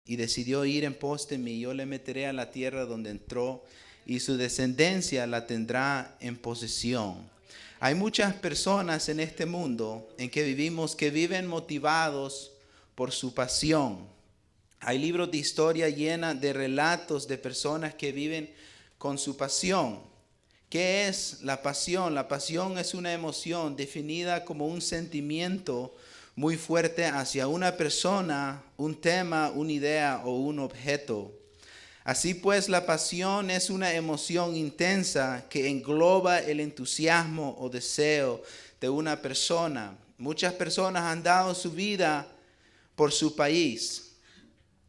y decidió ir en pos de mí, yo le meteré a la tierra donde entró, y su descendencia la tendrá en posesión. Hay muchas personas en este mundo en que vivimos que viven motivados por su pasión. Hay libros de historia llenos de relatos de personas que viven con su pasión. ¿Qué es la pasión? La pasión es una emoción definida como un sentimiento muy fuerte hacia una persona, un tema, una idea o un objeto. Así pues, la pasión es una emoción intensa que engloba el entusiasmo o deseo de una persona. Muchas personas han dado su vida por su país.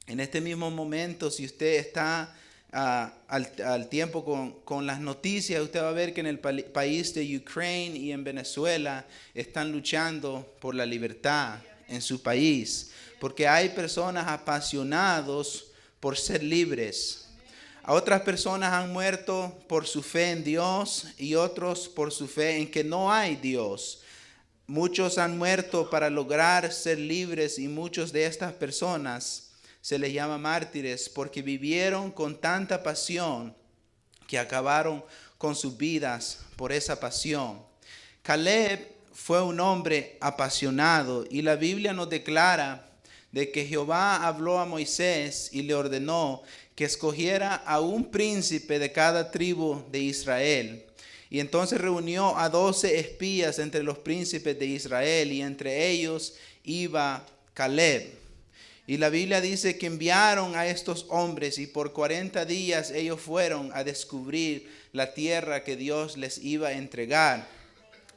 En este mismo momento, si usted está al tiempo con las noticias, usted va a ver que en el país de Ucrania y en Venezuela están luchando por la libertad en su país, porque hay personas apasionadas por ser libres. A otras personas han muerto por su fe en Dios y otros por su fe en que no hay Dios. Muchos han muerto para lograr ser libres y muchos de estas personas se les llama mártires porque vivieron con tanta pasión que acabaron con sus vidas por esa pasión. Caleb fue un hombre apasionado y la Biblia nos declara de que Jehová habló a Moisés y le ordenó que escogiera a un príncipe de cada tribu de Israel. Y entonces reunió a 12 espías entre los príncipes de Israel y entre ellos iba Caleb. Y la Biblia dice que enviaron a estos hombres y por 40 días ellos fueron a descubrir la tierra que Dios les iba a entregar.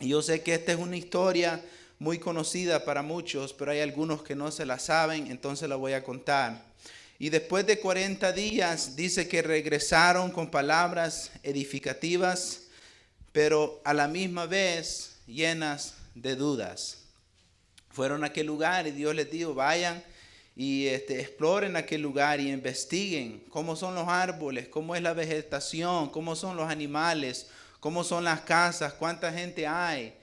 Y yo sé que esta es una historia muy conocida para muchos, pero hay algunos que no se la saben, entonces la voy a contar. Y después de 40 días dice que regresaron con palabras edificativas, pero a la misma vez llenas de dudas. Fueron a aquel lugar y Dios les dijo, vayan y exploren aquel lugar y investiguen cómo son los árboles, cómo es la vegetación, cómo son los animales, cómo son las casas, cuánta gente hay.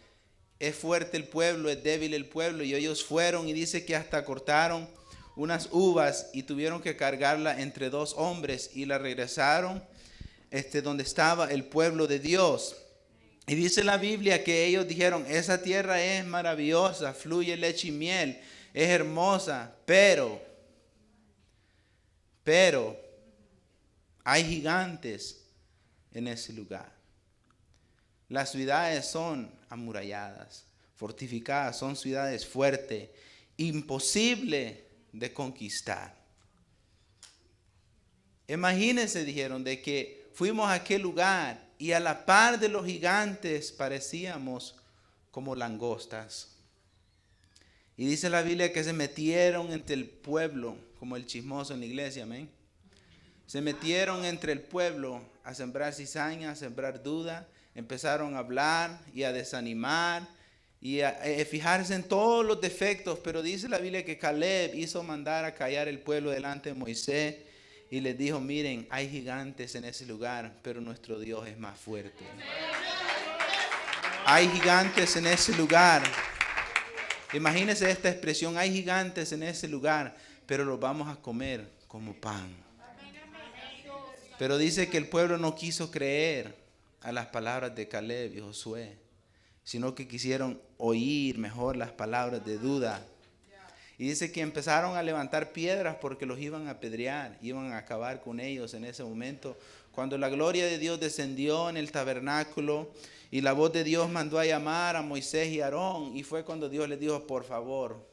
Es fuerte el pueblo, es débil el pueblo. Y ellos fueron y dice que hasta cortaron unas uvas y tuvieron que cargarla entre 2 hombres y la regresaron donde estaba el pueblo de Dios. Y dice la Biblia que ellos dijeron, esa tierra es maravillosa, fluye leche y miel, es hermosa, pero hay gigantes en ese lugar. Las ciudades son amuralladas, fortificadas, son ciudades fuertes, imposible de conquistar. Imagínense, dijeron, de que fuimos a aquel lugar y a la par de los gigantes parecíamos como langostas. Y dice la Biblia que se metieron entre el pueblo, como el chismoso en la iglesia, amén. Se metieron entre el pueblo a sembrar cizaña, a sembrar duda. Empezaron a hablar y a desanimar y a fijarse en todos los defectos. Pero dice la Biblia que Caleb hizo mandar a callar el pueblo delante de Moisés y les dijo, miren, hay gigantes en ese lugar, pero nuestro Dios es más fuerte. Hay gigantes en ese lugar. Imagínense esta expresión, hay gigantes en ese lugar, pero los vamos a comer como pan. Pero dice que el pueblo no quiso creer a las palabras de Caleb y Josué, sino que quisieron oír mejor las palabras de duda. Y dice que empezaron a levantar piedras porque los iban a apedrear, iban a acabar con ellos en ese momento. Cuando la gloria de Dios descendió en el tabernáculo y la voz de Dios mandó a llamar a Moisés y Aarón, y fue cuando Dios les dijo, por favor,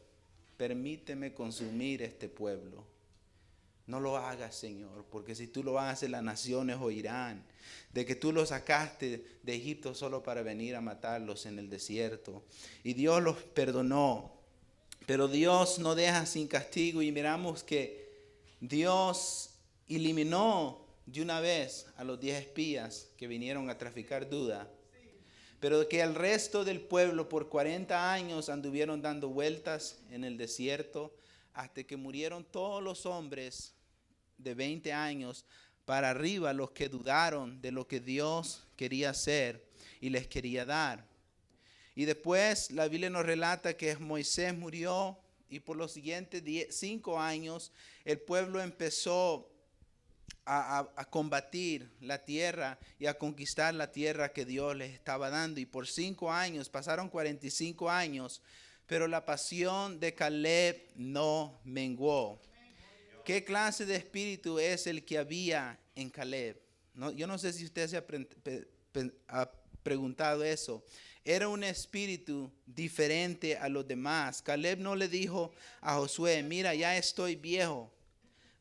permíteme consumir este pueblo. No lo hagas, Señor, porque si tú lo haces, las naciones oirán de que tú los sacaste de Egipto solo para venir a matarlos en el desierto. Y Dios los perdonó, pero Dios no deja sin castigo, y miramos que Dios eliminó de una vez a los 10 espías que vinieron a traficar duda, pero que el resto del pueblo por 40 años anduvieron dando vueltas en el desierto hasta que murieron todos los hombres de 20 años para arriba, los que dudaron de lo que Dios quería hacer y les quería dar. Y después la Biblia nos relata que Moisés murió y por los siguientes 5 años el pueblo empezó a combatir la tierra y a conquistar la tierra que Dios les estaba dando. Y por 5 años, pasaron 45 años, pero la pasión de Caleb no menguó. ¿Qué clase de espíritu es el que había en Caleb? No, yo no sé si usted se ha preguntado eso. Era un espíritu diferente a los demás. Caleb no le dijo a Josué, mira, ya estoy viejo.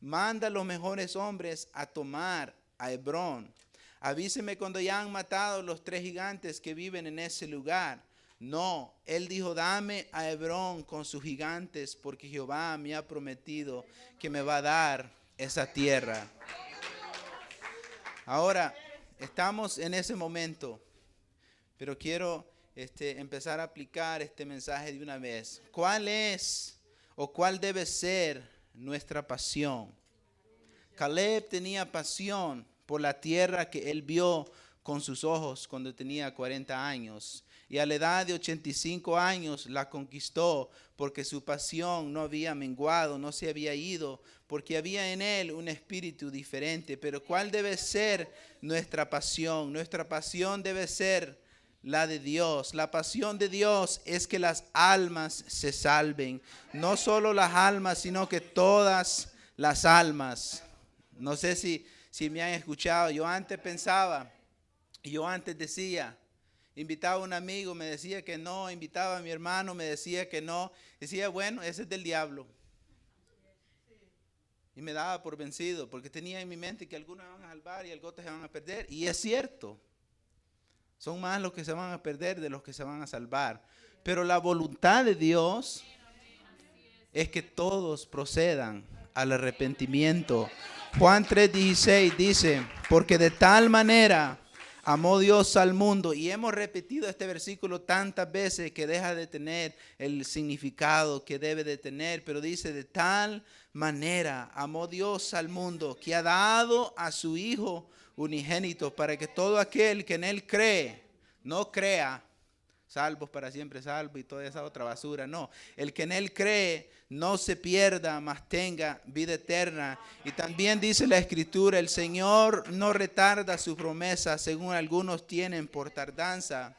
Manda a los mejores hombres a tomar a Hebrón. Avíseme cuando ya han matado los 3 gigantes que viven en ese lugar. No, él dijo, dame a Hebrón con sus gigantes, porque Jehová me ha prometido que me va a dar esa tierra. Ahora, estamos en ese momento, pero quiero empezar a aplicar este mensaje de una vez. ¿Cuál es o cuál debe ser nuestra pasión? Caleb tenía pasión por la tierra que él vio con sus ojos cuando tenía 40 años. Y a la edad de 85 años la conquistó porque su pasión no había menguado, no se había ido, porque había en él un espíritu diferente. Pero ¿cuál debe ser nuestra pasión? Nuestra pasión debe ser la de Dios. La pasión de Dios es que las almas se salven. No solo las almas, sino que todas las almas. No sé si me han escuchado. Yo antes decía, invitaba a un amigo, me decía que no, invitaba a mi hermano, me decía que no. Decía, bueno, ese es del diablo. Y me daba por vencido, porque tenía en mi mente que algunos van a salvar y algunos se van a perder. Y es cierto. Son más los que se van a perder de los que se van a salvar. Pero la voluntad de Dios es que todos procedan al arrepentimiento. Juan 3:16 dice, porque de tal manera amó Dios al mundo. Y hemos repetido este versículo tantas veces que deja de tener el significado que debe de tener. Pero dice, de tal manera amó Dios al mundo, que ha dado a su Hijo unigénito, para que todo aquel que en él cree, no crea, salvos para siempre salvo y toda esa otra basura, no, el que en él cree no se pierda, mas tenga vida eterna. Y también dice la Escritura, el Señor no retarda su promesa, según algunos tienen por tardanza,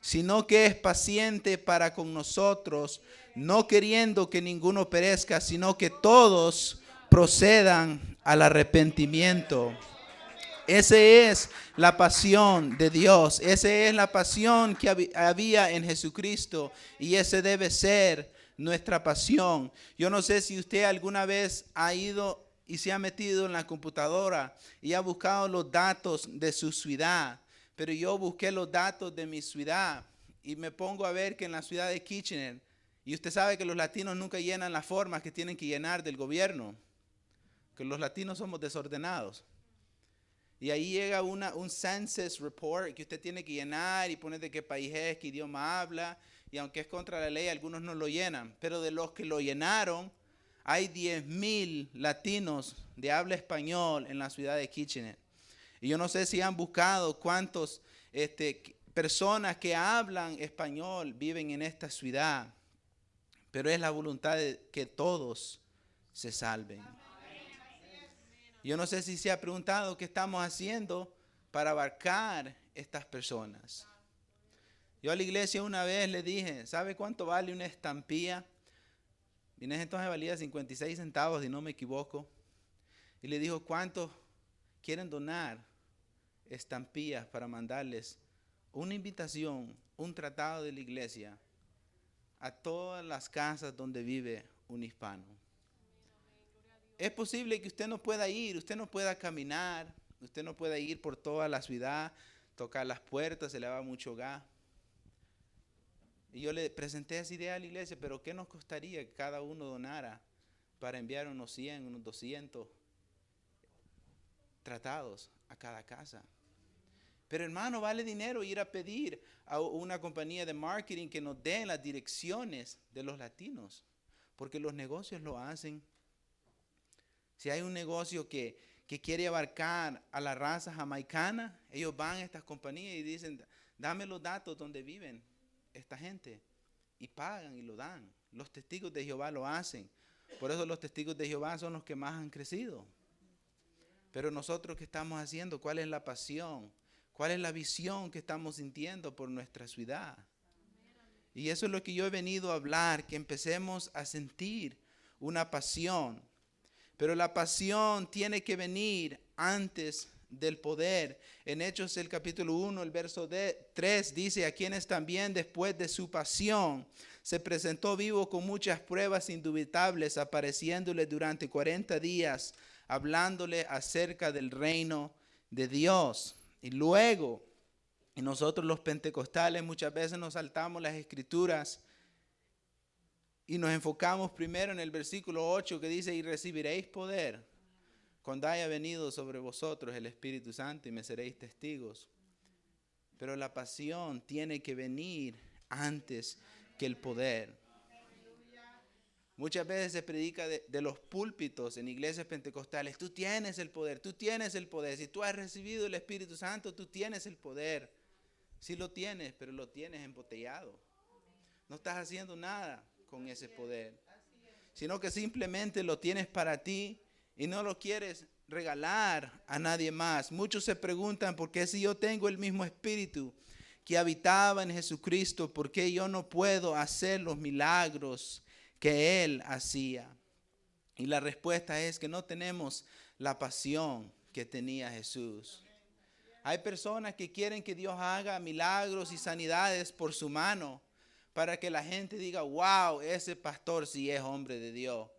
sino que es paciente para con nosotros, no queriendo que ninguno perezca, sino que todos procedan al arrepentimiento. Esa es la pasión de Dios. Esa es la pasión que había en Jesucristo. Y ese debe ser nuestra pasión. Yo no sé si usted alguna vez ha ido y se ha metido en la computadora y ha buscado los datos de su ciudad. Pero yo busqué los datos de mi ciudad y me pongo a ver que en la ciudad de Kitchener, y usted sabe que los latinos nunca llenan las formas que tienen que llenar del gobierno, que los latinos somos desordenados. Y ahí llega un census report que usted tiene que llenar y poner de qué país es, qué idioma habla. Y aunque es contra la ley, algunos no lo llenan. Pero de los que lo llenaron, hay 10,000 latinos de habla español en la ciudad de Kitchener. Y yo no sé si han buscado cuántas personas que hablan español viven en esta ciudad. Pero es la voluntad de que todos se salven. Yo no sé si se ha preguntado qué estamos haciendo para abarcar estas personas. Yo a la iglesia una vez le dije, ¿sabe cuánto vale una estampilla? Y en ese entonces valía 56 centavos, si no me equivoco. Y le dijo, ¿cuántos quieren donar estampillas para mandarles una invitación, un tratado de la iglesia a todas las casas donde vive un hispano? Es posible que usted no pueda ir, usted no pueda caminar, usted no pueda ir por toda la ciudad, tocar las puertas, se le va mucho gas. Y yo le presenté esa idea a la iglesia, pero ¿qué nos costaría que cada uno donara para enviar unos 100, unos 200 tratados a cada casa? Pero hermano, vale dinero ir a pedir a una compañía de marketing que nos dé las direcciones de los latinos, porque los negocios lo hacen. Si hay un negocio que quiere abarcar a la raza jamaicana, ellos van a estas compañías y dicen, dame los datos donde viven esta gente. Y pagan y lo dan. Los testigos de Jehová lo hacen. Por eso los testigos de Jehová son los que más han crecido. Pero nosotros, ¿qué estamos haciendo? ¿Cuál es la pasión? ¿Cuál es la visión que estamos sintiendo por nuestra ciudad? Y eso es lo que yo he venido a hablar, que empecemos a sentir una pasión. Pero la pasión tiene que venir antes del poder. En Hechos el capítulo 1, el verso 3 dice: a quienes también después de su pasión se presentó vivo con muchas pruebas indubitables, apareciéndole durante 40 días, hablándole acerca del reino de Dios. Y luego, y nosotros los pentecostales muchas veces nos saltamos las escrituras y nos enfocamos primero en el versículo 8 que dice: y recibiréis poder cuando haya venido sobre vosotros el Espíritu Santo y me seréis testigos. Pero la pasión tiene que venir antes que el poder. Muchas veces se predica de los púlpitos en iglesias pentecostales: tú tienes el poder, tú tienes el poder. Si tú has recibido el Espíritu Santo, tú tienes el poder. Sí lo tienes, pero lo tienes embotellado. No estás haciendo nada con ese poder, sino que simplemente lo tienes para ti y no lo quieres regalar a nadie más. Muchos se preguntan: ¿por qué si yo tengo el mismo Espíritu que habitaba en Jesucristo, por qué yo no puedo hacer los milagros que Él hacía? Y la respuesta es que no tenemos la pasión que tenía Jesús. Hay personas que quieren que Dios haga milagros y sanidades por su mano, para que la gente diga: wow, ese pastor sí es hombre de Dios.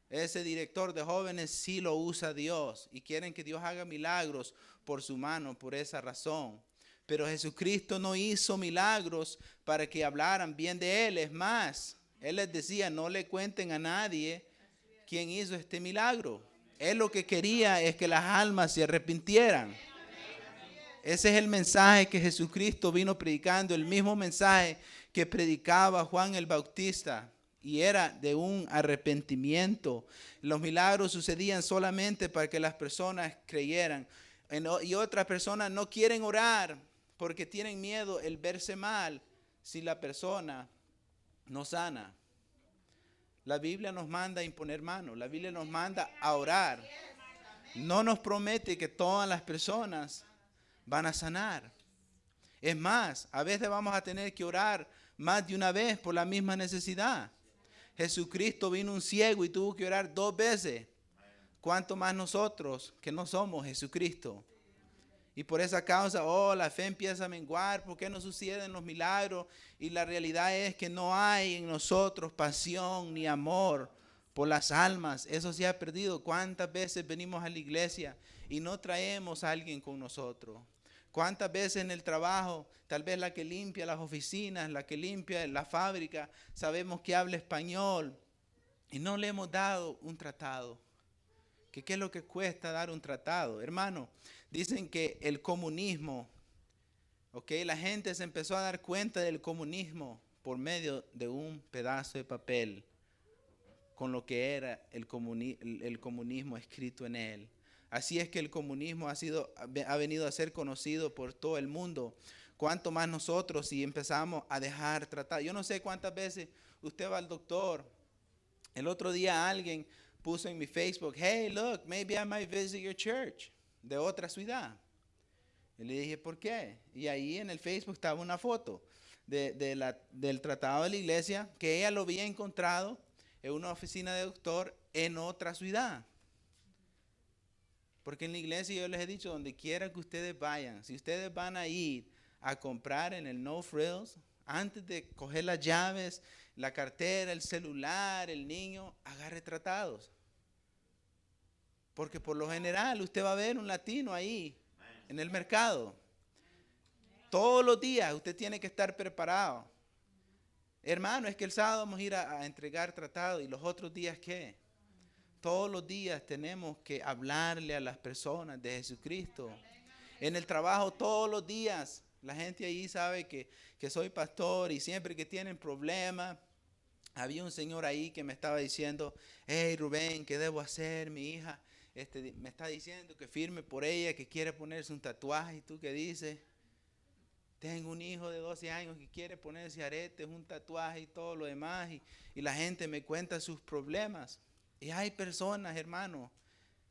Ese director de jóvenes sí lo usa Dios. Y quieren que Dios haga milagros por su mano, por esa razón. Pero Jesucristo no hizo milagros para que hablaran bien de Él. Es más, Él les decía: no le cuenten a nadie quién hizo este milagro. Él lo que quería es que las almas se arrepintieran. Ese es el mensaje que Jesucristo vino predicando, el mismo mensaje que predicaba Juan el Bautista, y era de un arrepentimiento. Los milagros sucedían solamente para que las personas creyeran. Y otras personas no quieren orar porque tienen miedo el verse mal si la persona no sana. La Biblia nos manda a imponer manos, la Biblia nos manda a orar. No nos promete que todas las personas van a sanar. Es más, a veces vamos a tener que orar más de una vez por la misma necesidad. Jesucristo vino un ciego y tuvo que orar 2 veces. ¿Cuánto más nosotros que no somos Jesucristo? Y por esa causa, la fe empieza a menguar. ¿Por qué no suceden los milagros? Y la realidad es que no hay en nosotros pasión ni amor por las almas. Eso se ha perdido. ¿Cuántas veces venimos a la iglesia y no traemos a alguien con nosotros? ¿Cuántas veces en el trabajo, tal vez la que limpia las oficinas, la que limpia la fábrica, sabemos que habla español y no le hemos dado un tratado? ¿Qué es lo que cuesta dar un tratado? Hermano, dicen que el comunismo, la gente se empezó a dar cuenta del comunismo por medio de un pedazo de papel con lo que era el comunismo escrito en él. Así es que el comunismo ha venido a ser conocido por todo el mundo. Cuánto más nosotros si empezamos a dejar tratar. Yo no sé cuántas veces usted va al doctor. El otro día alguien puso en mi Facebook: hey, look, maybe I might visit your church, de otra ciudad. Y le dije: ¿por qué? Y ahí en el Facebook estaba una foto del tratado de la iglesia que ella lo había encontrado en una oficina de doctor en otra ciudad. Porque en la iglesia yo les he dicho: donde quiera que ustedes vayan, si ustedes van a ir a comprar en el No Frills, antes de coger las llaves, la cartera, el celular, el niño, agarre tratados. Porque por lo general usted va a ver un latino ahí en el mercado. Todos los días usted tiene que estar preparado. Hermano, es que el sábado vamos a ir a entregar tratados, y los otros días ¿qué? Todos los días tenemos que hablarle a las personas de Jesucristo. En el trabajo todos los días. La gente ahí sabe que soy pastor, y siempre que tienen problemas. Había un señor ahí que me estaba diciendo: hey Rubén, ¿qué debo hacer? Mi hija me está diciendo que firme por ella, que quiere ponerse un tatuaje. ¿Y tú qué dices? Tengo un hijo de 12 años que quiere ponerse aretes, un tatuaje y todo lo demás. Y la gente me cuenta sus problemas. Y hay personas, hermano,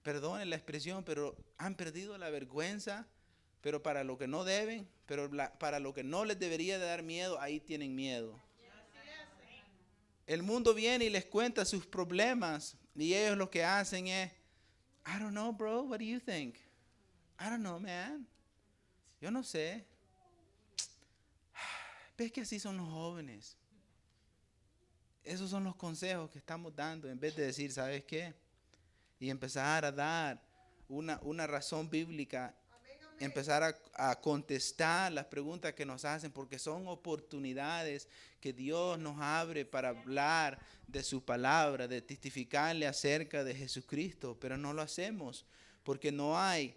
perdonen la expresión, pero han perdido la vergüenza, pero para lo que no deben, pero para lo que no les debería de dar miedo, ahí tienen miedo. El mundo viene y les cuenta sus problemas y ellos lo que hacen es, I don't know, bro, what do you think? I don't know, man. Yo no sé. ¿Ves que así son los jóvenes? Esos son los consejos que estamos dando en vez de decir, ¿sabes qué? Y empezar a dar una razón bíblica, empezar a contestar las preguntas que nos hacen, porque son oportunidades que Dios nos abre para hablar de su palabra, de testificarle acerca de Jesucristo, pero no lo hacemos porque no hay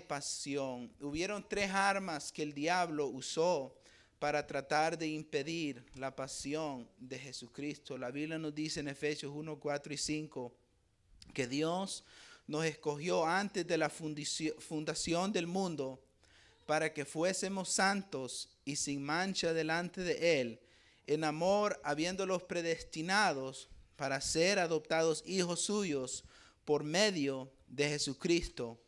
pasión. Hubieron 3 armas que el diablo usó para tratar de impedir la pasión de Jesucristo. La Biblia nos dice en Efesios 1, 4 y 5 que Dios nos escogió antes de la fundación del mundo para que fuésemos santos y sin mancha delante de Él, en amor habiéndolos predestinados para ser adoptados hijos suyos por medio de Jesucristo.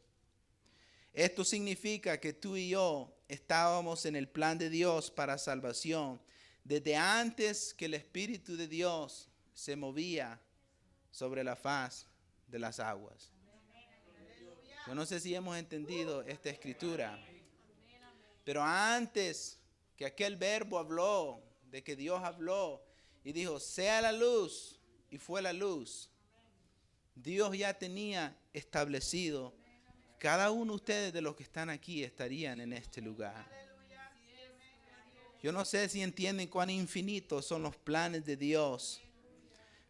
Esto significa que tú y yo estábamos en el plan de Dios para salvación desde antes que el Espíritu de Dios se movía sobre la faz de las aguas. Yo no sé si hemos entendido esta escritura, pero antes que aquel verbo habló, de que Dios habló y dijo, sea la luz, y fue la luz, Dios ya tenía establecido, cada uno de ustedes de los que están aquí estarían en este lugar. Yo no sé si entienden cuán infinitos son los planes de Dios,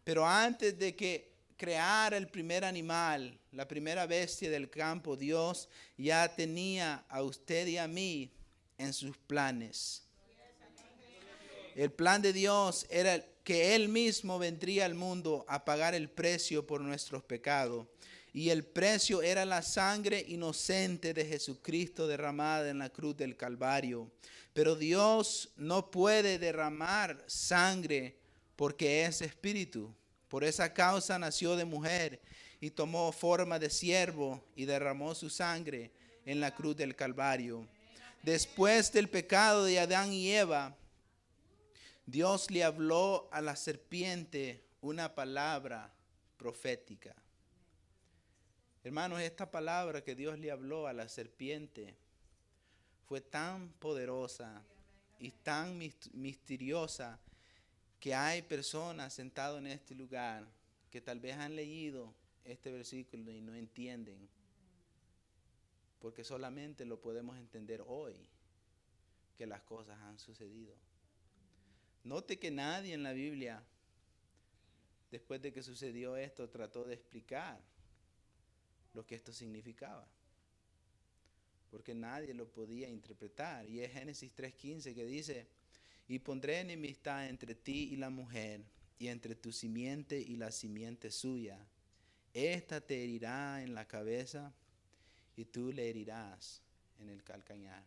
pero antes de que crear el primer animal, la primera bestia del campo, Dios ya tenía a usted y a mí en sus planes. El plan de Dios era que Él mismo vendría al mundo a pagar el precio por nuestros pecados. Y el precio era la sangre inocente de Jesucristo derramada en la cruz del Calvario. Pero Dios no puede derramar sangre porque es espíritu. Por esa causa nació de mujer y tomó forma de siervo y derramó su sangre en la cruz del Calvario. Después del pecado de Adán y Eva, Dios le habló a la serpiente una palabra profética. Hermanos, esta palabra que Dios le habló a la serpiente fue tan poderosa y tan misteriosa que hay personas sentadas en este lugar que tal vez han leído este versículo y no entienden, porque solamente lo podemos entender hoy que las cosas han sucedido. Note que nadie en la Biblia, después de que sucedió esto, trató de explicar lo que esto significaba, porque nadie lo podía interpretar. Y es Génesis 3:15 que dice, y pondré enemistad entre ti y la mujer, y entre tu simiente y la simiente suya. Esta te herirá en la cabeza, y tú le herirás en el calcañar.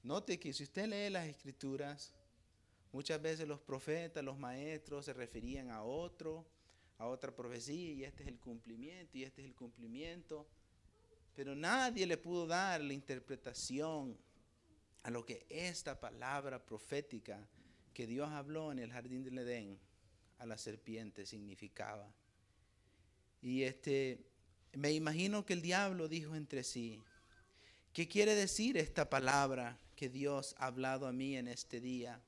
Note que si usted lee las escrituras, muchas veces los profetas, los maestros se referían a otra profecía, y este es el cumplimiento, y este es el cumplimiento. Pero nadie le pudo dar la interpretación a lo que esta palabra profética que Dios habló en el jardín del Edén a la serpiente significaba. Y me imagino que el diablo dijo entre sí, ¿qué quiere decir esta palabra que Dios ha hablado a mí en este día?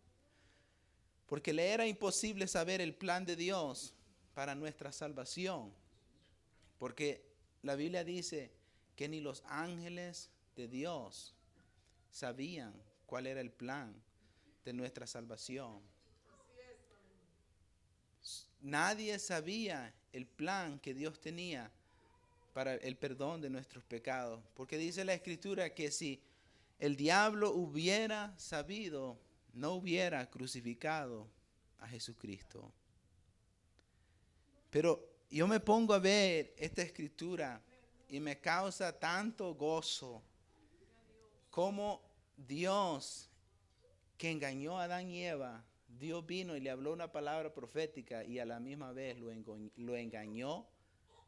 Porque le era imposible saber el plan de Dios para nuestra salvación. Porque la Biblia dice que ni los ángeles de Dios sabían cuál era el plan de nuestra salvación. Nadie sabía el plan que Dios tenía para el perdón de nuestros pecados. Porque dice la Escritura que si el diablo hubiera sabido, no hubiera crucificado a Jesucristo. Pero yo me pongo a ver esta Escritura y me causa tanto gozo como Dios que engañó a Adán y Eva, Dios vino y le habló una palabra profética y a la misma vez lo engañó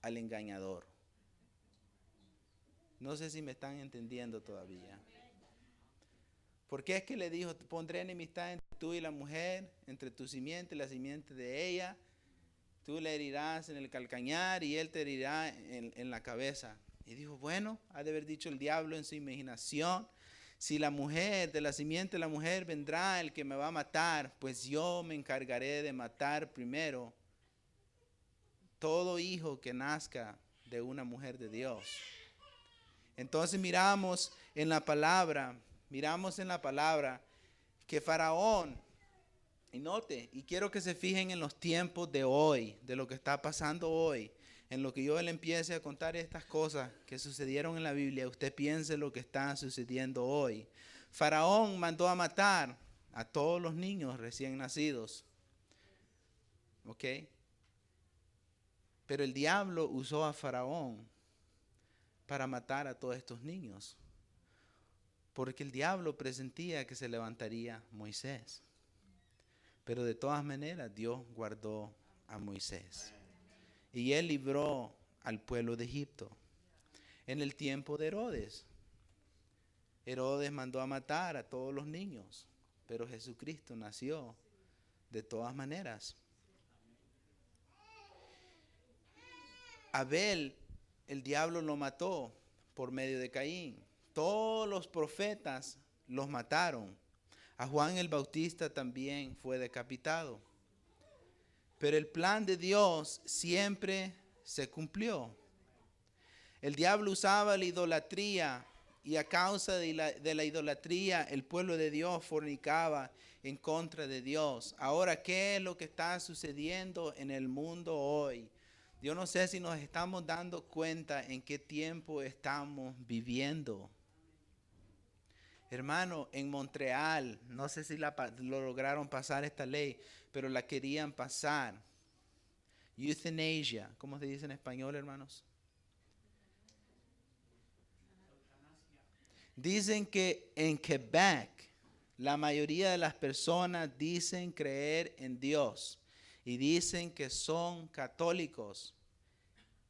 al engañador. No sé si me están entendiendo todavía. Porque es que le dijo, pondré enemistad entre tú y la mujer, entre tu simiente y la simiente de ella. Tú le herirás en el calcañar y él te herirá en la cabeza. Y dijo, bueno, ha de haber dicho el diablo en su imaginación, si la mujer, de la simiente de la mujer vendrá el que me va a matar, pues yo me encargaré de matar primero todo hijo que nazca de una mujer de Dios. Entonces miramos en la palabra que Faraón, y note, y quiero que se fijen en los tiempos de hoy, de lo que está pasando hoy, en lo que yo le empiece a contar estas cosas que sucedieron en la Biblia, usted piense lo que está sucediendo hoy. Faraón mandó a matar a todos los niños recién nacidos. ¿Ok? Pero el diablo usó a Faraón para matar a todos estos niños. Porque el diablo presentía que se levantaría Moisés. Pero de todas maneras Dios guardó a Moisés. Y él libró al pueblo de Egipto. En el tiempo de Herodes, Herodes mandó a matar a todos los niños. Pero Jesucristo nació de todas maneras. Abel, el diablo lo mató por medio de Caín. Todos los profetas los mataron. A Juan el Bautista también fue decapitado. Pero el plan de Dios siempre se cumplió. El diablo usaba la idolatría y a causa de la idolatría el pueblo de Dios fornicaba en contra de Dios. Ahora, ¿qué es lo que está sucediendo en el mundo hoy? Yo no sé si nos estamos dando cuenta en qué tiempo estamos viviendo. Hermano, en Montreal, no sé si lo lograron pasar esta ley, pero la querían pasar. Euthanasia, ¿cómo se dice en español, hermanos? Dicen que en Quebec, la mayoría de las personas dicen creer en Dios y dicen que son católicos.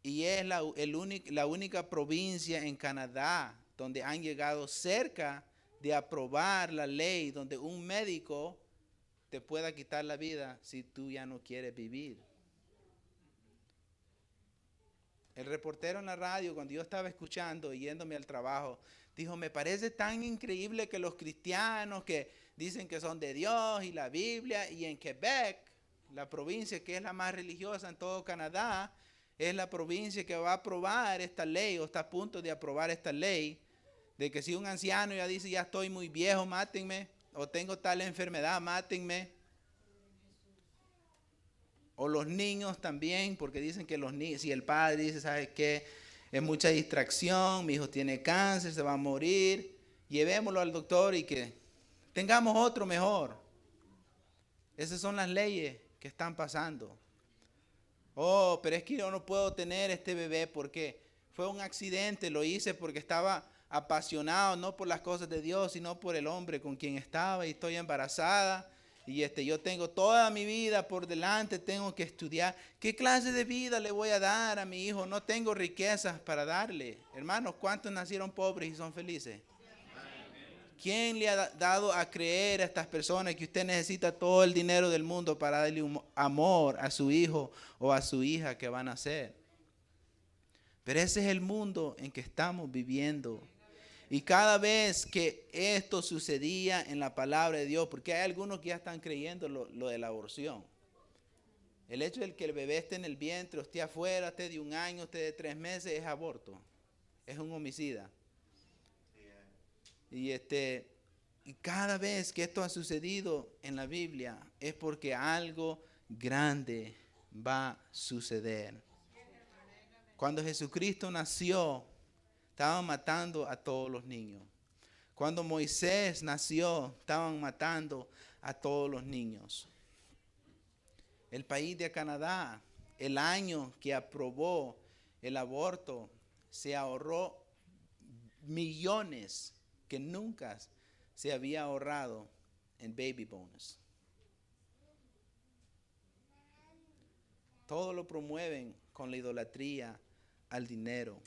Y es la única provincia en Canadá donde han llegado cerca de aprobar la ley donde un médico te pueda quitar la vida si tú ya no quieres vivir. El reportero en la radio, cuando yo estaba escuchando y yéndome al trabajo, dijo, me parece tan increíble que los cristianos que dicen que son de Dios y la Biblia, y en Quebec, la provincia que es la más religiosa en todo Canadá, es la provincia que va a aprobar esta ley o está a punto de aprobar esta ley de que si un anciano ya dice, ya estoy muy viejo, mátenme, o tengo tal enfermedad, mátenme. O los niños también, porque dicen que los niños, si el padre dice, ¿sabes qué? Es mucha distracción, mi hijo tiene cáncer, se va a morir, llevémoslo al doctor y que tengamos otro mejor. Esas son las leyes que están pasando. Oh, pero es que yo no puedo tener este bebé porque fue un accidente, lo hice porque estaba apasionado, no por las cosas de Dios, sino por el hombre con quien estaba y estoy embarazada. Y yo tengo toda mi vida por delante, tengo que estudiar. ¿Qué clase de vida le voy a dar a mi hijo? No tengo riquezas para darle. Hermanos, ¿cuántos nacieron pobres y son felices? ¿Quién le ha dado a creer a estas personas que usted necesita todo el dinero del mundo para darle un amor a su hijo o a su hija que van a nacer? Pero ese es el mundo en que estamos viviendo. Y cada vez que esto sucedía en la palabra de Dios, porque hay algunos que ya están creyendo lo de la aborción. El hecho de que el bebé esté en el vientre, esté afuera, esté de 1 año, esté de 3 meses, es aborto. Es un homicida. Y cada vez que esto ha sucedido en la Biblia es porque algo grande va a suceder. Cuando Jesucristo nació, estaban matando a todos los niños. Cuando Moisés nació, estaban matando a todos los niños. El país de Canadá, el año que aprobó el aborto, se ahorró millones que nunca se había ahorrado en baby bonus. Todo lo promueven con la idolatría al dinero.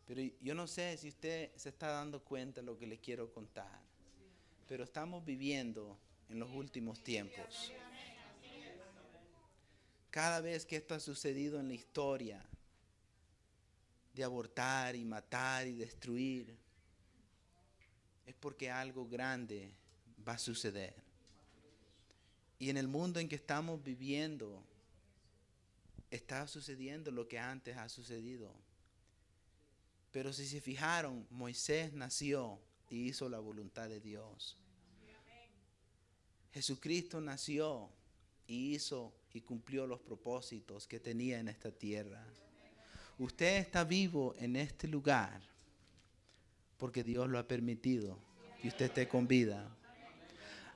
Pero yo no sé si usted se está dando cuenta de lo que le quiero contar. Pero estamos viviendo en los últimos tiempos. Cada vez que esto ha sucedido en la historia, de abortar y matar y destruir, es porque algo grande va a suceder. Y en el mundo en que estamos viviendo, está sucediendo lo que antes ha sucedido. Pero si se fijaron, Moisés nació y hizo la voluntad de Dios. Jesucristo nació y hizo y cumplió los propósitos que tenía en esta tierra. Usted está vivo en este lugar porque Dios lo ha permitido que usted esté con vida.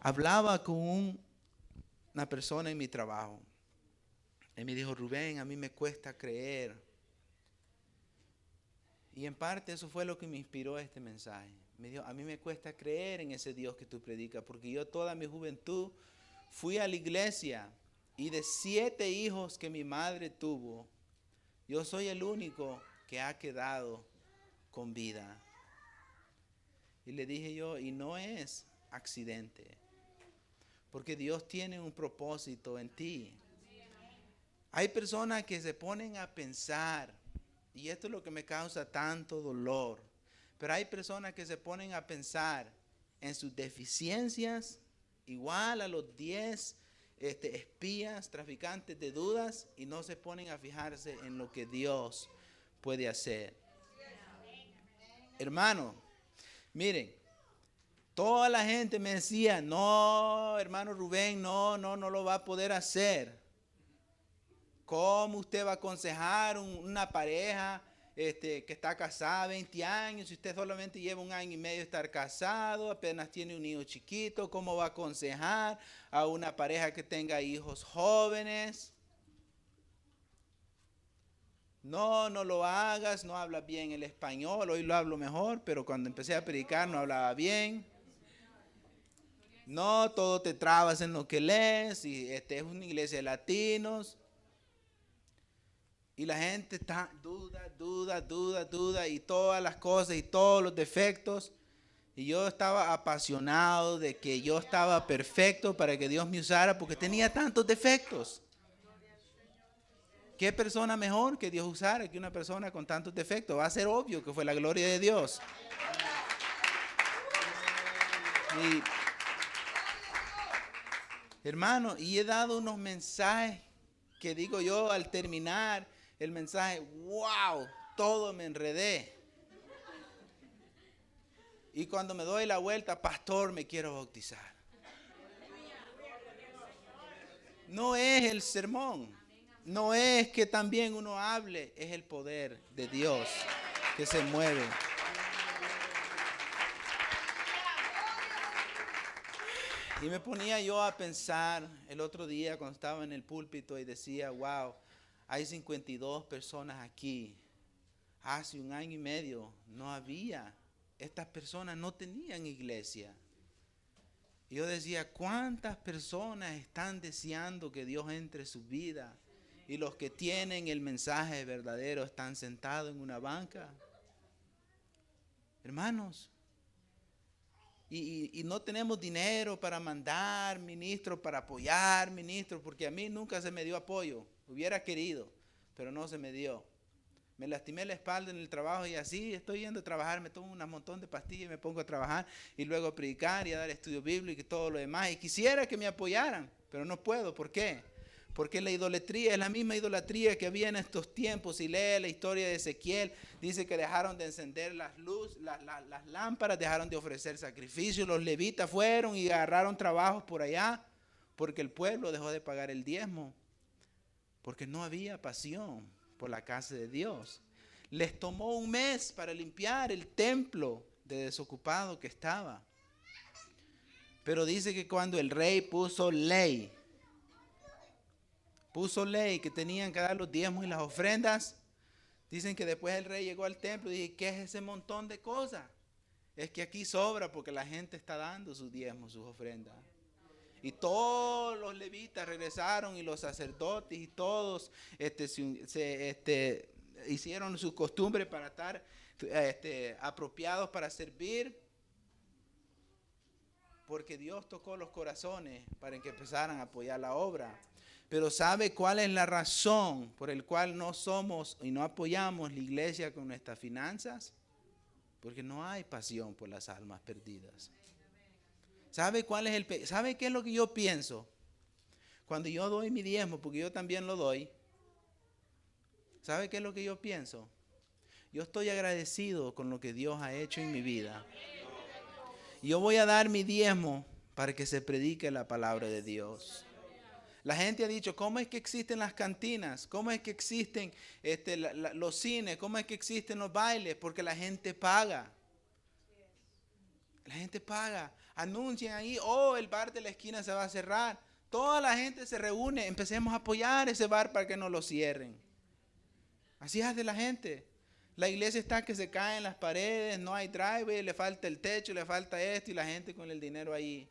Hablaba con una persona en mi trabajo. Él me dijo, Rubén, a mí me cuesta creer. Y en parte eso fue lo que me inspiró este mensaje. Me dijo, a mí me cuesta creer en ese Dios que tú predicas, porque yo toda mi juventud fui a la iglesia y de 7 hijos que mi madre tuvo, yo soy el único que ha quedado con vida. Y le dije yo, y no es accidente, porque Dios tiene un propósito en ti. Hay personas que se ponen a pensar, y esto es lo que me causa tanto dolor, pero hay personas que se ponen a pensar en sus deficiencias, igual a los 10 espías, traficantes de dudas, y no se ponen a fijarse en lo que Dios puede hacer. Hermano, miren, toda la gente me decía, no, hermano Rubén, no lo va a poder hacer. ¿Cómo usted va a aconsejar una pareja que está casada 20 años, si usted solamente lleva 1 año y medio de estar casado, apenas tiene un hijo chiquito? ¿Cómo va a aconsejar a una pareja que tenga hijos jóvenes? No lo hagas, no hablas bien el español. Hoy lo hablo mejor, pero cuando empecé a predicar no hablaba bien. No, todo te trabas en lo que lees, y es una iglesia de latinos. Y la gente está duda, y todas las cosas y todos los defectos. Y yo estaba apasionado de que yo estaba perfecto para que Dios me usara, porque tenía tantos defectos. ¿Qué persona mejor que Dios usara que una persona con tantos defectos? Va a ser obvio que fue la gloria de Dios. Hermano, y he dado unos mensajes que digo yo al terminar el mensaje, wow, todo me enredé. Y cuando me doy la vuelta, pastor, me quiero bautizar. No es el sermón, no es que también uno hable, es el poder de Dios que se mueve. Y me ponía yo a pensar el otro día cuando estaba en el púlpito y decía, wow, hay 52 personas aquí. Hace 1 año y medio no había. Estas personas no tenían iglesia. Y yo decía, ¿cuántas personas están deseando que Dios entre en su vida? Y los que tienen el mensaje verdadero están sentados en una banca. Hermanos, y no tenemos dinero para mandar ministros, para apoyar ministros, porque a mí nunca se me dio apoyo. Hubiera querido, pero no se me dio. Me lastimé la espalda en el trabajo y así estoy yendo a trabajar, me tomo un montón de pastillas y me pongo a trabajar y luego a predicar y a dar estudio bíblico y todo lo demás. Y quisiera que me apoyaran, pero no puedo. ¿Por qué? Porque la idolatría es la misma idolatría que había en estos tiempos. Si lee la historia de Ezequiel, dice que dejaron de encender las lámparas, dejaron de ofrecer sacrificios. Los levitas fueron y agarraron trabajos por allá porque el pueblo dejó de pagar el diezmo, porque no había pasión por la casa de Dios. Les tomó 1 mes para limpiar el templo de desocupado que estaba. Pero dice que cuando el rey puso ley que tenían que dar los diezmos y las ofrendas, dicen que después el rey llegó al templo y dije, ¿qué es ese montón de cosas? Es que aquí sobra porque la gente está dando sus diezmos, sus ofrendas. Y todos los levitas regresaron y los sacerdotes y todos hicieron su costumbre para estar apropiados para servir. Porque Dios tocó los corazones para que empezaran a apoyar la obra. Pero ¿sabe cuál es la razón por el cual no somos y no apoyamos la iglesia con nuestras finanzas? Porque no hay pasión por las almas perdidas. ¿Sabe ¿Sabe qué es lo que yo pienso? Cuando yo doy mi diezmo, porque yo también lo doy. ¿Sabe qué es lo que yo pienso? Yo estoy agradecido con lo que Dios ha hecho en mi vida. Yo voy a dar mi diezmo para que se predique la palabra de Dios. La gente ha dicho, ¿cómo es que existen las cantinas? ¿Cómo es que existen los cines? ¿Cómo es que existen los bailes? Porque la gente paga. La gente paga. Anuncian ahí, el bar de la esquina se va a cerrar. Toda la gente se reúne. Empecemos a apoyar ese bar para que no lo cierren. Así hace la gente. La iglesia está que se caen las paredes, no hay driveway, le falta el techo, le falta esto y la gente con el dinero ahí.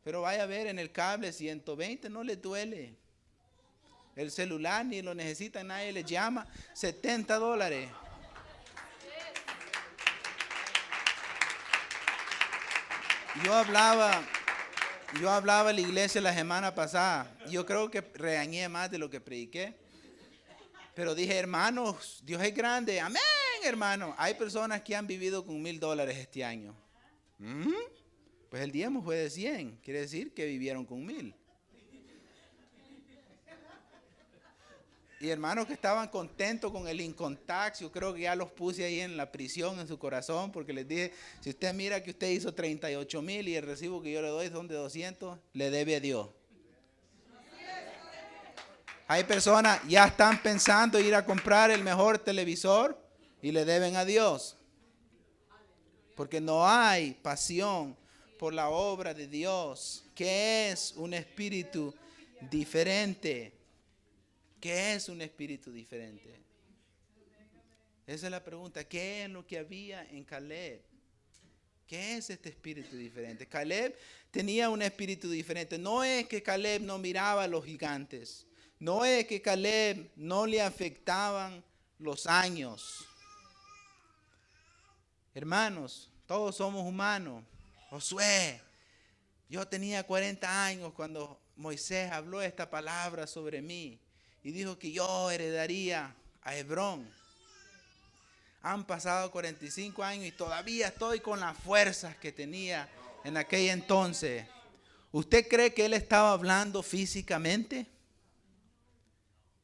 Pero vaya a ver en el cable 120, no le duele. El celular ni lo necesita, nadie le llama. $70. Yo hablaba a la iglesia la semana pasada. Yo creo que regañé más de lo que prediqué. Pero dije, hermanos, Dios es grande. Amén, hermano. Hay personas que han vivido con $1,000 este año. Pues el diezmo fue de 100. Quiere decir que vivieron con 1,000. Y hermanos que estaban contentos con el income tax, yo creo que ya los puse ahí en la prisión, en su corazón, porque les dije, si usted mira que usted hizo 38,000 y el recibo que yo le doy son de 200, le debe a Dios. Hay personas ya están pensando ir a comprar el mejor televisor y le deben a Dios. Porque no hay pasión por la obra de Dios, que es un espíritu diferente. ¿Qué es un espíritu diferente? Esa es la pregunta. ¿Qué es lo que había en Caleb? ¿Qué es este espíritu diferente? Caleb tenía un espíritu diferente. No es que Caleb no miraba a los gigantes. No es que Caleb no le afectaban los años. Hermanos, todos somos humanos. Josué, yo tenía 40 años cuando Moisés habló esta palabra sobre mí y dijo que yo heredaría a Hebrón. Han pasado 45 años y todavía estoy con las fuerzas que tenía en aquel entonces. ¿Usted cree que él estaba hablando físicamente?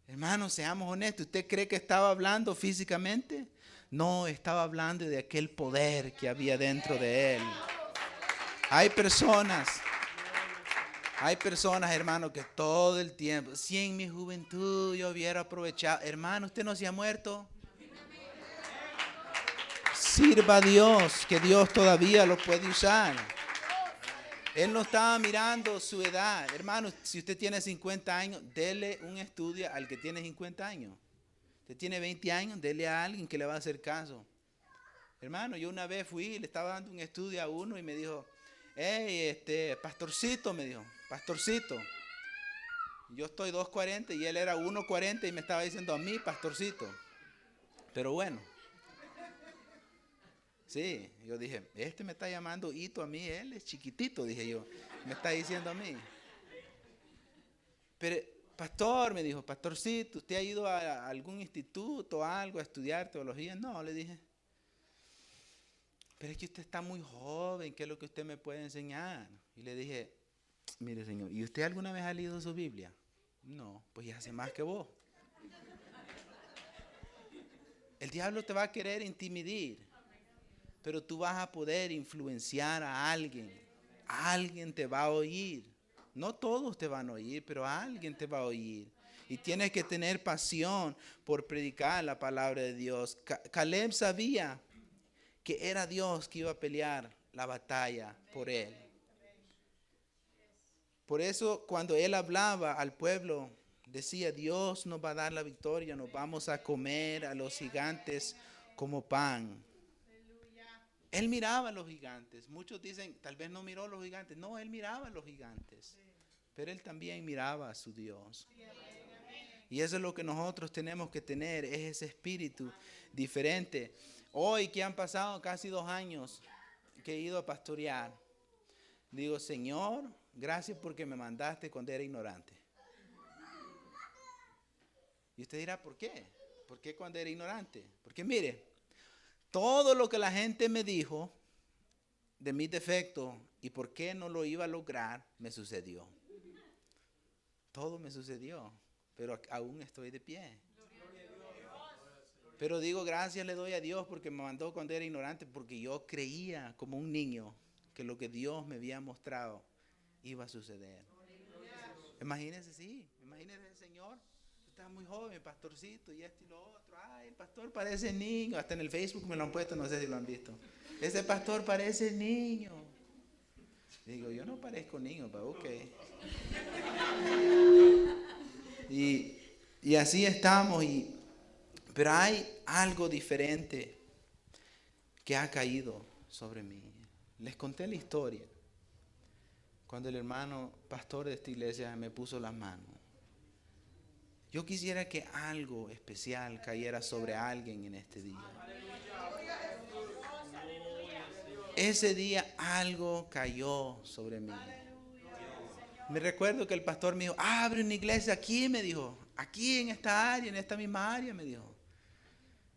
Hermanos, seamos honestos. ¿Usted cree que estaba hablando físicamente? No, estaba hablando de aquel poder que había dentro de él. Hay personas, hermano, que todo el tiempo, si en mi juventud yo hubiera aprovechado. Hermano, usted no se ha muerto. Sirva a Dios, que Dios todavía lo puede usar. Él no estaba mirando su edad. Hermano, si usted tiene 50 años, dele un estudio al que tiene 50 años. Usted tiene 20 años, dele a alguien que le va a hacer caso. Hermano, yo una vez fui, le estaba dando un estudio a uno y me dijo, hey, pastorcito, me dijo, pastorcito. Yo estoy 2.40 y él era 1.40 y me estaba diciendo a mí, pastorcito. Pero bueno. Sí, yo dije, me está llamando hito a mí, él es chiquitito, dije yo, me está diciendo a mí. Pero, pastor, me dijo, pastorcito, ¿usted ha ido a algún instituto o algo a estudiar teología? No, le dije, pero es que usted está muy joven, ¿qué es lo que usted me puede enseñar? Y le dije, mire señor, ¿y usted alguna vez ha leído su Biblia? No, pues ya hace más que vos. El diablo te va a querer intimidar. Pero tú vas a poder influenciar a alguien. Alguien te va a oír. No todos te van a oír, pero alguien te va a oír. Y tienes que tener pasión por predicar la palabra de Dios. Caleb sabía que era Dios que iba a pelear la batalla por él. Por eso cuando él hablaba al pueblo, decía, Dios nos va a dar la victoria, nos vamos a comer a los gigantes como pan. Él miraba a los gigantes. Muchos dicen, tal vez no miró a los gigantes. No, él miraba a los gigantes. Pero él también miraba a su Dios. Y eso es lo que nosotros tenemos que tener, es ese espíritu diferente. Hoy que han pasado casi 2 años que he ido a pastorear, digo, Señor, gracias porque me mandaste cuando era ignorante. Y usted dirá, ¿por qué? ¿Por qué cuando era ignorante? Porque mire, todo lo que la gente me dijo de mis defectos y por qué no lo iba a lograr, me sucedió. Todo me sucedió, pero aún estoy de pie. Pero digo, gracias le doy a Dios porque me mandó cuando era ignorante, porque yo creía como un niño que lo que Dios me había mostrado iba a suceder. Imagínense, sí, imagínense el Señor. Está muy joven, pastorcito, y esto y lo otro. Ay, el pastor parece niño. Hasta en el Facebook me lo han puesto, no sé si lo han visto. Ese pastor parece niño. Digo, yo no parezco niño, pero ok. Y así estamos. Pero hay algo diferente que ha caído sobre mí. Les conté la historia. Cuando el hermano pastor de esta iglesia me puso las manos. Yo quisiera que algo especial cayera sobre alguien en este día. Ese día algo cayó sobre mí. Me recuerdo que el pastor me dijo, abre una iglesia aquí, me dijo. Aquí en esta área, en esta misma área, me dijo.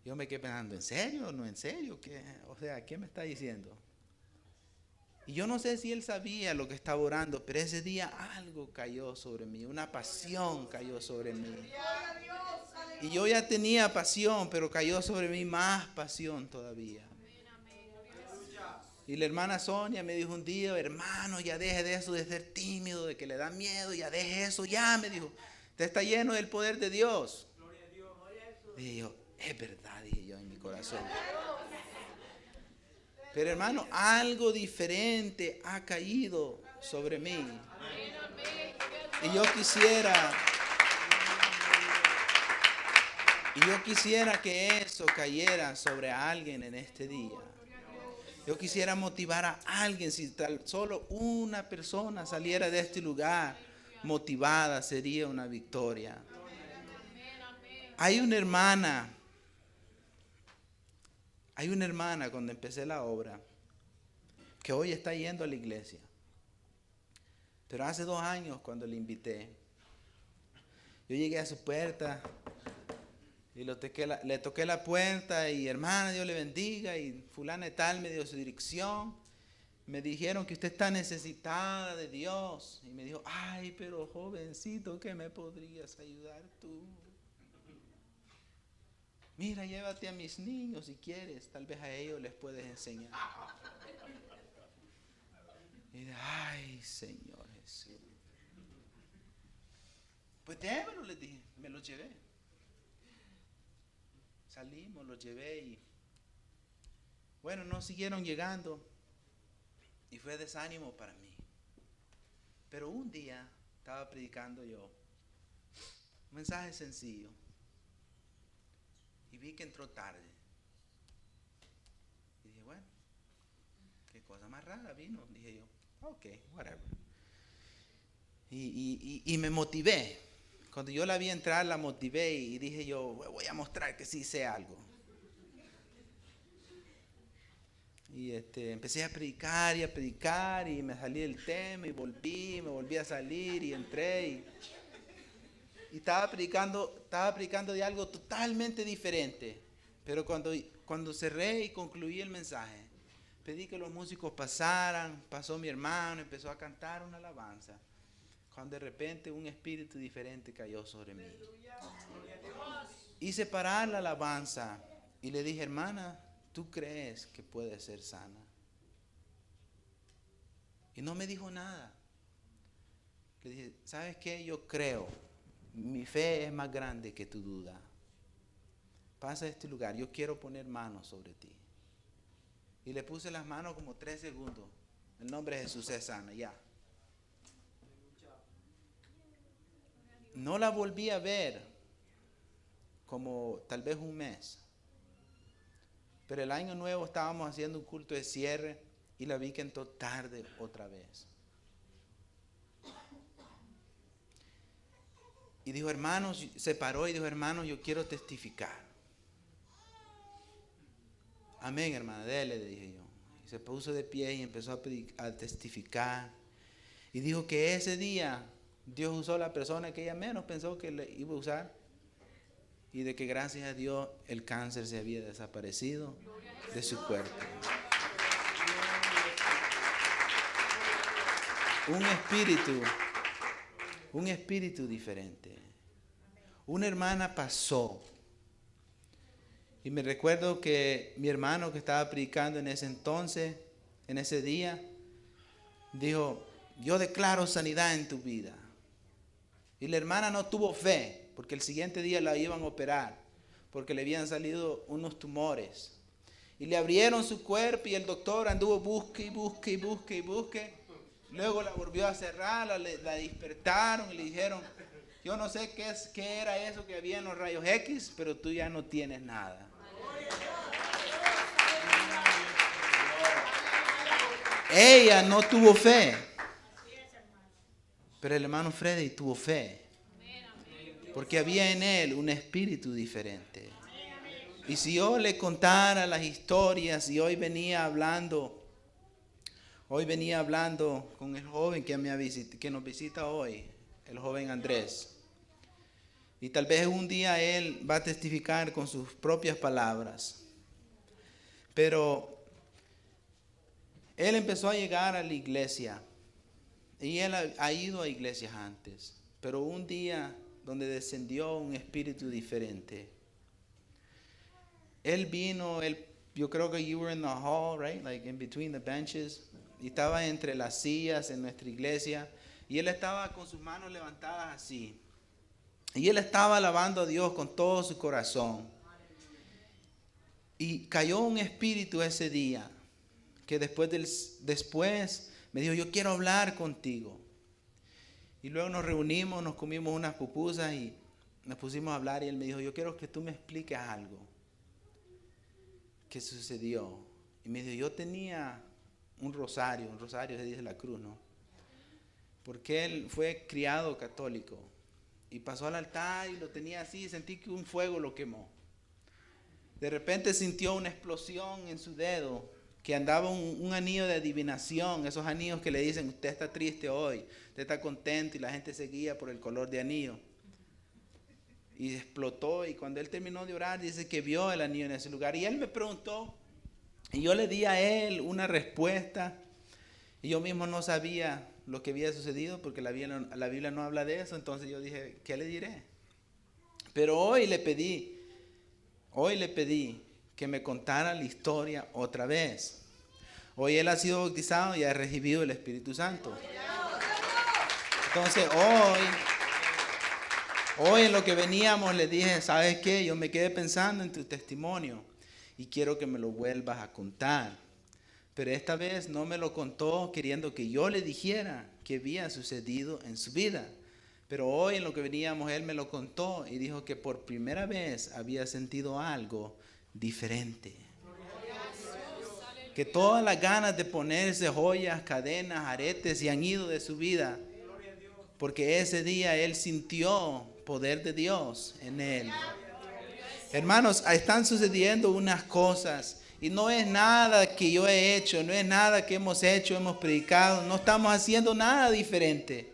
Yo me quedé pensando, ¿en serio o no en serio? ¿Qué? O sea, ¿qué me está diciendo? Y yo no sé si él sabía lo que estaba orando, pero ese día algo cayó sobre mí, una pasión cayó sobre mí. Y yo ya tenía pasión, pero cayó sobre mí más pasión todavía. Y la hermana Sonia me dijo un día, hermano, ya deje de eso de ser tímido, de que le da miedo, ya deje eso, ya, me dijo. Usted está lleno del poder de Dios. Dije yo, es verdad, dije yo en mi corazón. Pero hermano, algo diferente ha caído sobre mí. Y yo quisiera que eso cayera sobre alguien en este día. Yo quisiera motivar a alguien, si tal solo una persona saliera de este lugar motivada, sería una victoria. Hay una hermana cuando empecé la obra, que hoy está yendo a la iglesia. Pero hace 2 años cuando le invité, yo llegué a su puerta y le toqué la puerta y hermana, Dios le bendiga, y fulana y tal me dio su dirección. Me dijeron que usted está necesitada de Dios. Y me dijo, ay, pero jovencito, ¿qué me podrías ayudar tú? Mira, llévate a mis niños si quieres, tal vez a ellos les puedes enseñar. Y dije, ay, Señor Jesús. Pues démelo, les dije, me los llevé. Salimos, los llevé y bueno, no siguieron llegando y fue desánimo para mí. Pero un día estaba predicando yo un mensaje sencillo y vi que entró tarde. Y dije, bueno, qué cosa más rara vino, dije yo, ok, whatever. Y me motivé. Cuando yo la vi entrar, la motivé y dije yo, voy a mostrar que sí sé algo. Y empecé a predicar y me salí del tema y me volví a salir y entré y estaba predicando de algo totalmente diferente. Pero cuando cerré y concluí el mensaje, pedí que los músicos pasaran, pasó mi hermano, empezó a cantar una alabanza. Cuando de repente un espíritu diferente cayó sobre mí. Hice parar la alabanza y le dije, hermana, ¿tú crees que puede ser sana? Y no me dijo nada. Le dije, ¿sabes qué? Yo creo, mi fe es más grande que tu duda. Pasa a este lugar, yo quiero poner manos sobre ti. Y le puse las manos como 3 segundos. El nombre de Jesús es sana, ya. No la volví a ver como tal vez un mes. Pero el año nuevo estábamos haciendo un culto de cierre y la vi que entró tarde otra vez. Y dijo, hermanos, se paró y dijo, hermanos, yo quiero testificar. Amén, hermana, dele, le dije yo. Y se puso de pie y empezó a testificar. Y dijo que ese día Dios usó a la persona que ella menos pensó que le iba a usar. Y de que gracias a Dios el cáncer se había desaparecido de su cuerpo. Un espíritu diferente. Una hermana pasó. Y me recuerdo que mi hermano que estaba predicando en ese entonces, en ese día, dijo, yo declaro sanidad en tu vida. Y la hermana no tuvo fe, porque el siguiente día la iban a operar, porque le habían salido unos tumores. Y le abrieron su cuerpo y el doctor anduvo busque. Luego la volvió a cerrar, la despertaron y le dijeron, yo no sé qué era eso que había en los rayos X, pero tú ya no tienes nada. Ella no tuvo fe, pero el hermano Freddy tuvo fe, porque había en él un espíritu diferente. Y si yo le contara las historias, y hoy venía hablando con el joven que nos visita hoy, el joven Andrés. Y tal vez un día él va a testificar con sus propias palabras. Pero él empezó a llegar a la iglesia. Y él ha ido a iglesias antes. Pero un día donde descendió un espíritu diferente. Él vino, yo creo que you were in the hall, right? Like in between the benches. Y estaba entre las sillas en nuestra iglesia. Y él estaba con sus manos levantadas así. Y él estaba alabando a Dios con todo su corazón. Y cayó un espíritu ese día. Que después me dijo, yo quiero hablar contigo. Y luego nos reunimos, nos comimos unas pupusas y nos pusimos a hablar. Y él me dijo, yo quiero que tú me expliques algo que sucedió. Y me dijo, yo tenía un rosario se dice la cruz, ¿no? Porque él fue criado católico. Y pasó al altar y lo tenía así y sentí que un fuego lo quemó. De repente sintió una explosión en su dedo, que andaba un anillo de adivinación, esos anillos que le dicen, usted está triste hoy, usted está contento y la gente se guía por el color de anillo. Y explotó y cuando él terminó de orar dice que vio el anillo en ese lugar. Y él me preguntó y yo le di a él una respuesta y yo mismo no sabía lo que había sucedido porque la Biblia no habla de eso. Entonces yo dije, ¿qué le diré? Pero hoy le pedí que me contara la historia otra vez. Hoy él ha sido bautizado y ha recibido el Espíritu Santo. Entonces hoy en lo que veníamos le dije, ¿sabes qué? Yo me quedé pensando en tu testimonio y quiero que me lo vuelvas a contar. Pero esta vez no me lo contó queriendo que yo le dijera qué había sucedido en su vida. Pero hoy en lo que veníamos él me lo contó y dijo que por primera vez había sentido algo diferente. Que todas las ganas de ponerse joyas, cadenas, aretes se han ido de su vida. Porque ese día él sintió poder de Dios en él. Hermanos, están sucediendo unas cosas. Y no es nada que yo he hecho, no es nada que hemos hecho, hemos predicado. No estamos haciendo nada diferente.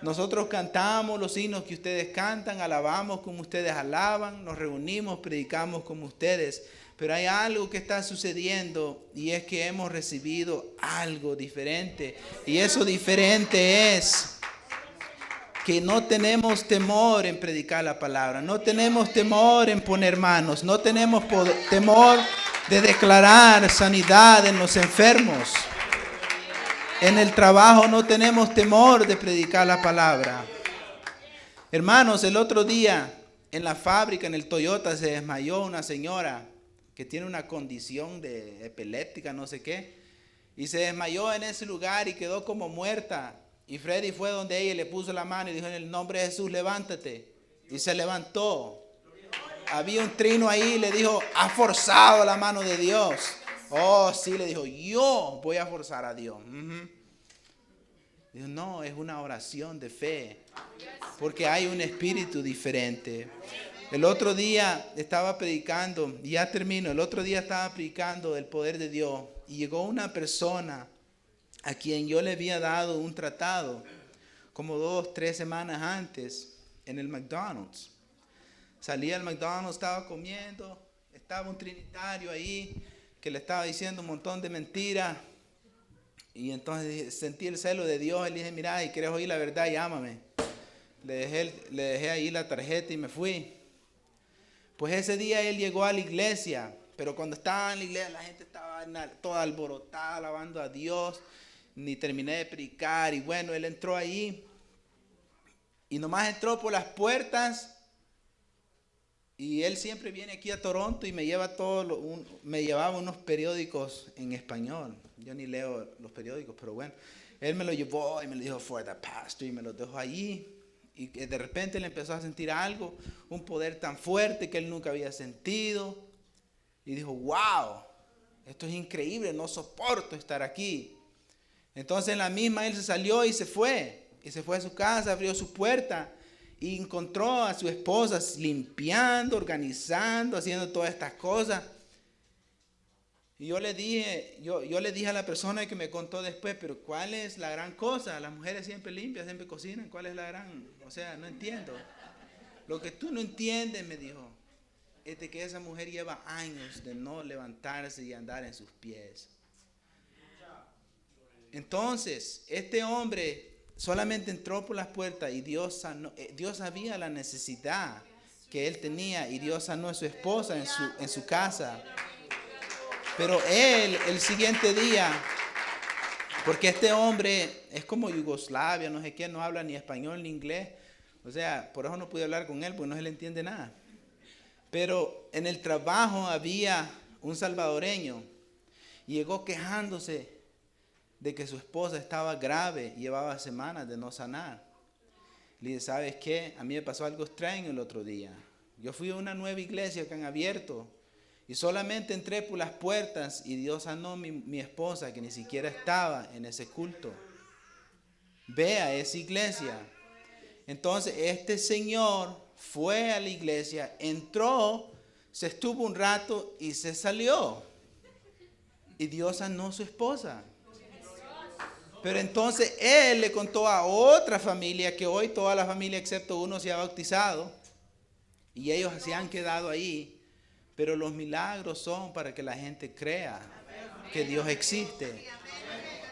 Nosotros cantamos los himnos que ustedes cantan, alabamos como ustedes alaban, nos reunimos, predicamos como ustedes. Pero hay algo que está sucediendo y es que hemos recibido algo diferente. Y eso diferente es que no tenemos temor en predicar la palabra, no tenemos temor en poner manos, no tenemos temor de declarar sanidad en los enfermos. En el trabajo no tenemos temor de predicar la palabra. Hermanos, el otro día en la fábrica, en el Toyota, se desmayó una señora que tiene una condición de epiléptica, no sé qué, y se desmayó en ese lugar y quedó como muerta. Y Freddy fue donde ella y le puso la mano y dijo, en el nombre de Jesús, levántate. Y se levantó. había un trino ahí, le dijo, has forzado la mano de Dios. Oh, sí, le dijo, yo voy a forzar a Dios. Dijo, no, es una oración de fe, porque hay un espíritu diferente. El otro día estaba predicando, y ya termino, el otro día estaba predicando el poder de Dios, y llegó una persona a quien yo le había dado un tratado, como 2-3 semanas antes, en el McDonald's. Salí al McDonald's, estaba comiendo, estaba un trinitario ahí que le estaba diciendo un montón de mentiras. Y entonces sentí el celo de Dios. Y le dije, mira, si quieres oír la verdad, llámame. Le dejé ahí la tarjeta y me fui. Pues ese día él llegó a la iglesia. Pero cuando estaba en la iglesia, la gente estaba toda alborotada, alabando a Dios. Ni terminé de predicar. Y bueno, él entró ahí. Y nomás entró por las puertas. Y él siempre viene aquí a Toronto y me lleva me llevaba unos periódicos en español. Yo ni leo los periódicos, pero bueno. Él me lo llevó y me lo dijo, for the pastor, y me lo dejó allí. Y de repente él empezó a sentir algo, un poder tan fuerte que él nunca había sentido. Y dijo, wow, esto es increíble, no soporto estar aquí. Entonces en la misma él se salió y se fue. Y se fue a su casa, abrió su puerta. Y encontró a su esposa limpiando, organizando, haciendo todas estas cosas. Y yo le dije a la persona que me contó después, pero ¿cuál es la gran cosa? Las mujeres siempre limpian, siempre cocinan. ¿Cuál es la gran? O sea, no entiendo. Lo que tú no entiendes, me dijo, es de que esa mujer lleva años de no levantarse y andar en sus pies. Entonces, este hombre solamente entró por las puertas y Dios sanó. Dios sabía la necesidad que él tenía y Dios sanó a su esposa en su casa. Pero él, el siguiente día, porque este hombre es como Yugoslavia, no sé qué, no habla ni español ni inglés. O sea, por eso no pude hablar con él, porque no se le entiende nada. Pero en el trabajo había un salvadoreño. Llegó quejándose de que su esposa estaba grave, llevaba semanas de no sanar. Le dije, ¿sabes qué? A mí me pasó algo extraño el otro día. Yo fui a una nueva iglesia que han abierto y solamente entré por las puertas y Dios sanó a mi esposa, que ni siquiera estaba en ese culto. Ve a esa iglesia. Entonces este señor fue a la iglesia, entró, se estuvo un rato y se salió. Y Dios sanó a su esposa. Pero entonces él le contó a otra familia, que hoy toda la familia excepto uno se ha bautizado. Y ellos se han quedado ahí. Pero los milagros son para que la gente crea que Dios existe.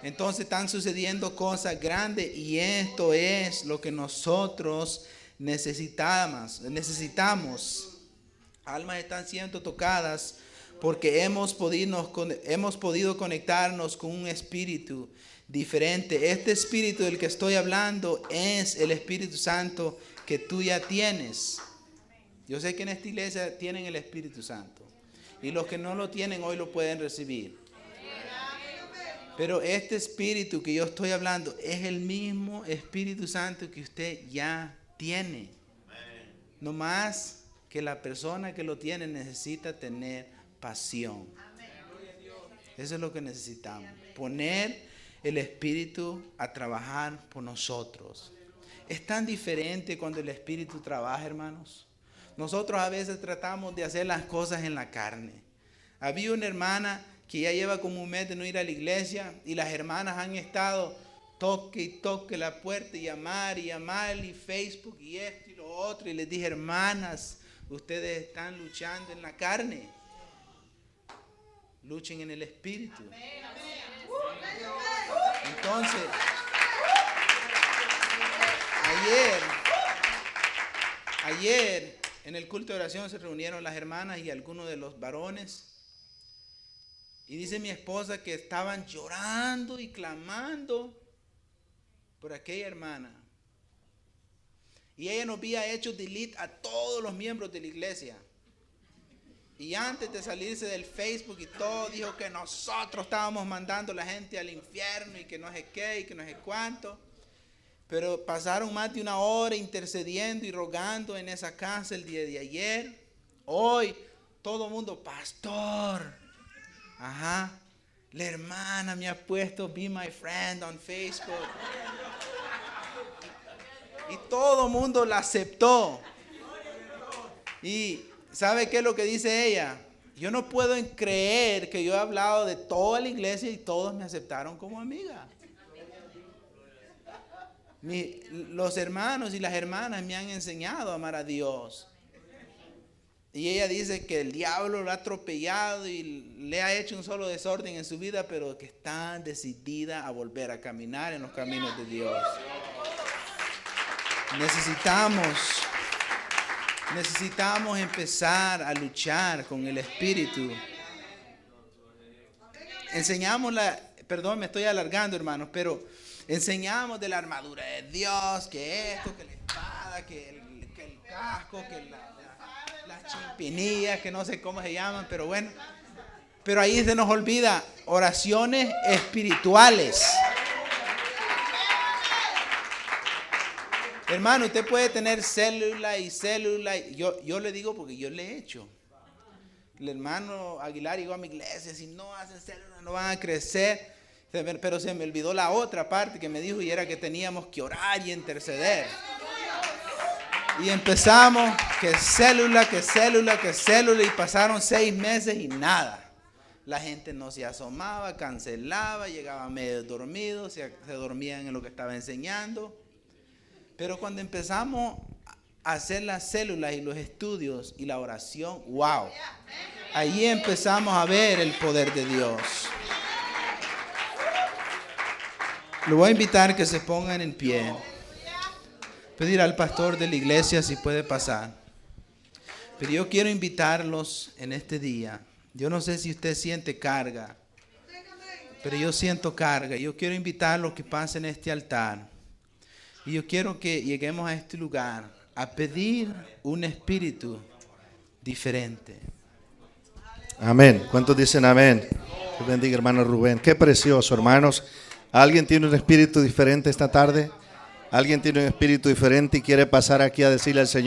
Entonces están sucediendo cosas grandes y esto es lo que nosotros necesitamos. Almas están siendo tocadas porque hemos podido conectarnos con un espíritu diferente. Este espíritu del que estoy hablando es el Espíritu Santo que tú ya tienes. Yo sé que en esta iglesia tienen el Espíritu Santo y los que no lo tienen hoy lo pueden recibir. Pero este espíritu que yo estoy hablando es el mismo Espíritu Santo que usted ya tiene. No más que la persona que lo tiene necesita tener pasión. Eso es lo que necesitamos. Poner el Espíritu a trabajar por nosotros. Es tan diferente cuando el Espíritu trabaja, hermanos. Nosotros a veces tratamos de hacer las cosas en la carne. Había una hermana que ya lleva como un mes de no ir a la iglesia y las hermanas han estado toque y toque la puerta y llamar y Facebook y esto y lo otro. Y les dije, hermanas, ustedes están luchando en la carne. Luchen en el Espíritu. Entonces, ayer en el culto de oración se reunieron las hermanas y algunos de los varones. Y dice mi esposa que estaban llorando y clamando por aquella hermana. Y ella nos había hecho delete a todos los miembros de la iglesia. Y antes de salirse del Facebook y todo, dijo que nosotros estábamos mandando a la gente al infierno y que no sé qué y que no sé cuánto. Pero pasaron más de una hora intercediendo y rogando en esa casa el día de ayer. Hoy todo el mundo, pastor. Ajá. La hermana me ha puesto Be My Friend on Facebook. Y todo el mundo la aceptó. Y ¿sabe qué es lo que dice ella? Yo no puedo creer que yo he hablado de toda la iglesia y todos me aceptaron como amiga. Los hermanos y las hermanas me han enseñado a amar a Dios. Y ella dice que el diablo lo ha atropellado y le ha hecho un solo desorden en su vida, pero que está decidida a volver a caminar en los caminos de Dios. Necesitamos empezar a luchar con el espíritu. Perdón, me estoy alargando, hermanos, pero enseñamos de la armadura de Dios, que esto, que la espada, que el casco, que las chimpinillas, que no sé cómo se llaman, pero bueno. Pero ahí se nos olvida oraciones espirituales. Hermano, usted puede tener célula y célula. Yo le digo porque yo le he hecho. El hermano Aguilar llegó a mi iglesia. Si no hacen célula, no van a crecer. Pero se me olvidó la otra parte que me dijo, y era que teníamos que orar y interceder. Y empezamos, que célula, y pasaron 6 meses y nada. La gente no se asomaba, cancelaba, llegaba medio dormido, se dormían en lo que estaba enseñando. Pero cuando empezamos a hacer las células y los estudios y la oración, wow, ahí empezamos a ver el poder de Dios. Lo voy a invitar que se pongan en pie. Pedir al pastor de la iglesia si puede pasar. Pero yo quiero invitarlos en este día. Yo no sé si usted siente carga, pero yo siento carga. Yo quiero invitarlos que pasen este altar. Y yo quiero que lleguemos a este lugar a pedir un espíritu diferente. Amén. ¿Cuántos dicen amén? Dios bendiga, hermano Rubén. Qué precioso, hermanos. ¿Alguien tiene un espíritu diferente esta tarde? ¿Alguien tiene un espíritu diferente y quiere pasar aquí a decirle al Señor?